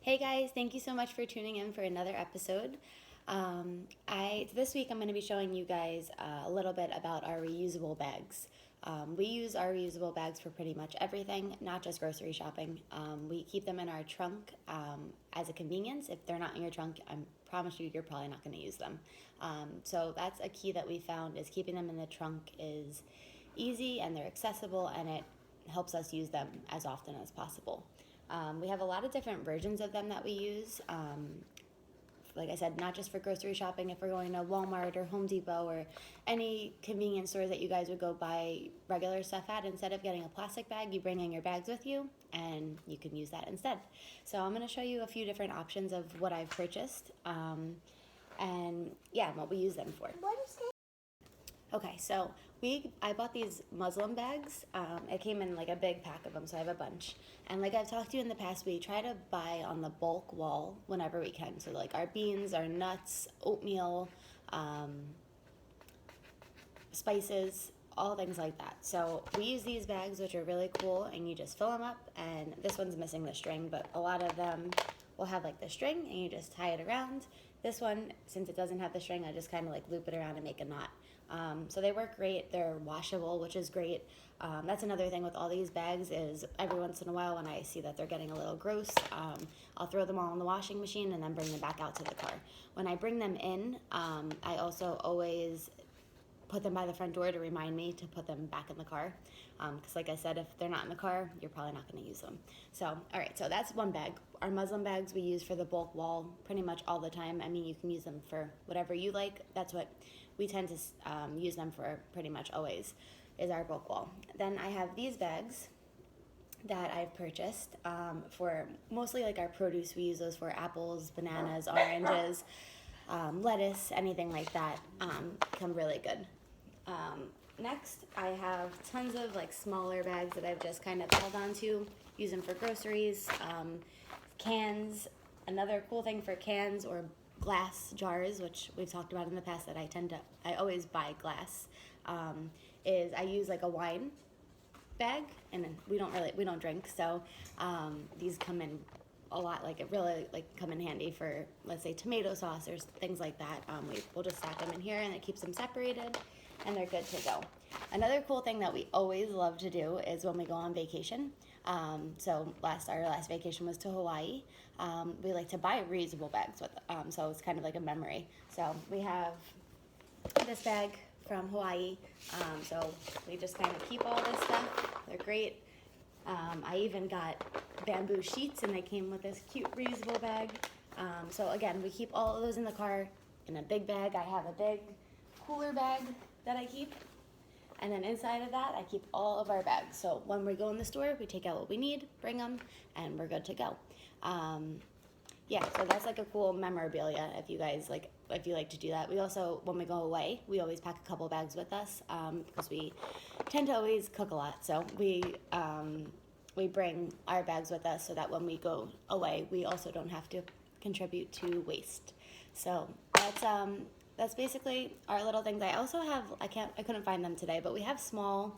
Hey guys, thank you so much for tuning in for another episode. This week I'm going to be showing you guys a little bit about our reusable bags. We use our reusable bags for pretty much everything, not just grocery shopping. We keep them in our trunk as a convenience. If they're not in your trunk, I promise you, you're probably not going to use them. So that's a key that we found is keeping them in the trunk is easy and they're accessible, and it helps us use them as often as possible. We have a lot of different versions of them that we use. Like I said, not just for grocery shopping. If we're going to Walmart or Home Depot or any convenience stores that you guys would go buy regular stuff at, instead of getting a plastic bag, you bring in your bags with you and you can use that instead. So I'm going to show you a few different options of what I've purchased and what we use them for. Okay, so I bought these muslin bags. It came in like a big pack of them, so I have a bunch. And like I've talked to you in the past, we try to buy on the bulk wall whenever we can. So like our beans, our nuts, oatmeal, spices, all things like that. So we use these bags, which are really cool, and you just fill them up. And this one's missing the string, but a lot of them will have like the string, and you just tie it around. This one, since it doesn't have the string, I just kind of like loop it around and make a knot. So they work great. They're washable, which is great. That's another thing with all these bags is every once in a while when I see that they're getting a little gross, I'll throw them all in the washing machine and then bring them back out to the car. When I bring them in, I also always put them by the front door to remind me to put them back in the car. Because like I said, if they're not in the car, you're probably not going to use them. So, all right, so that's one bag. Our muslin bags we use for the bulk wall pretty much all the time. I mean, you can use them for whatever you like. That's what we tend to use them for pretty much always, is our bulk wall. Then I have these bags that I've purchased for mostly like our produce. We use those for apples, bananas, oranges, lettuce, anything like that. Come really good. Next, I have tons of like smaller bags that I've just kind of held on to, use them for groceries, cans. Another cool thing for cans or glass jars, which we've talked about in the past that I always buy glass, is I use like a wine bag, and we don't drink, so these come in a lot, like it really like come in handy for, let's say, tomato sauce or things like that. We'll just stack them in here and it keeps them separated and they're good to go. Another cool thing that we always love to do is when we go on vacation. So our last vacation was to Hawaii. We like to buy reusable bags with, so it's kind of like a memory. So we have this bag from Hawaii. So we just kind of keep all this stuff. They're great. I even got bamboo sheets and they came with this cute reusable bag. So again, we keep all of those in the car in a big bag. I have a big cooler bag that I keep. And then inside of that, I keep all of our bags. So when we go in the store, we take out what we need, bring them, and we're good to go. So that's like a cool memorabilia if you like to do that. We also, when we go away, we always pack a couple bags with us because we tend to always cook a lot. So we bring our bags with us so that when we go away, we also don't have to contribute to waste. So that's basically our little things. I also have, I couldn't find them today, but we have smaller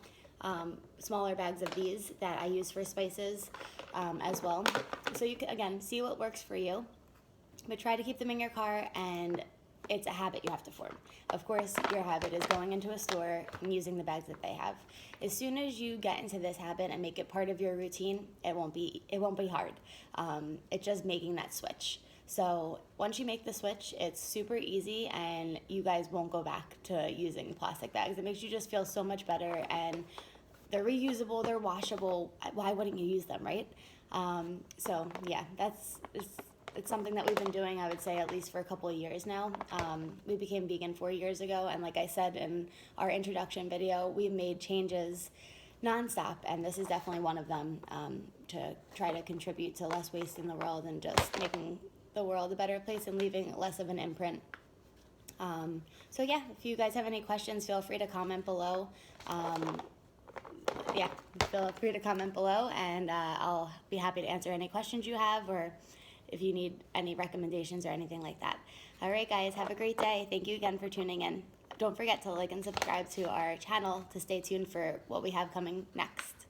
bags of these that I use for spices as well. So you can, again, see what works for you, but try to keep them in your car, and it's a habit you have to form. Of course, your habit is going into a store and using the bags that they have. As soon as you get into this habit and make it part of your routine, it won't be hard. It's just making that switch. So once you make the switch, it's super easy, and you guys won't go back to using plastic bags. It makes you just feel so much better, and they're reusable, they're washable. Why wouldn't you use them, right? It's something that we've been doing, I would say, at least for a couple of years now. We became vegan 4 years ago, and like I said in our introduction video, we've made changes nonstop, and this is definitely one of them, to try to contribute to less waste in the world and just making the world a better place and leaving less of an imprint. If you guys have any questions, feel free to comment below. Feel free to comment below, and I'll be happy to answer any questions you have, or if you need any recommendations or anything like that. All right, guys, have a great day. Thank you again for tuning in. Don't forget to like and subscribe to our channel to stay tuned for what we have coming next.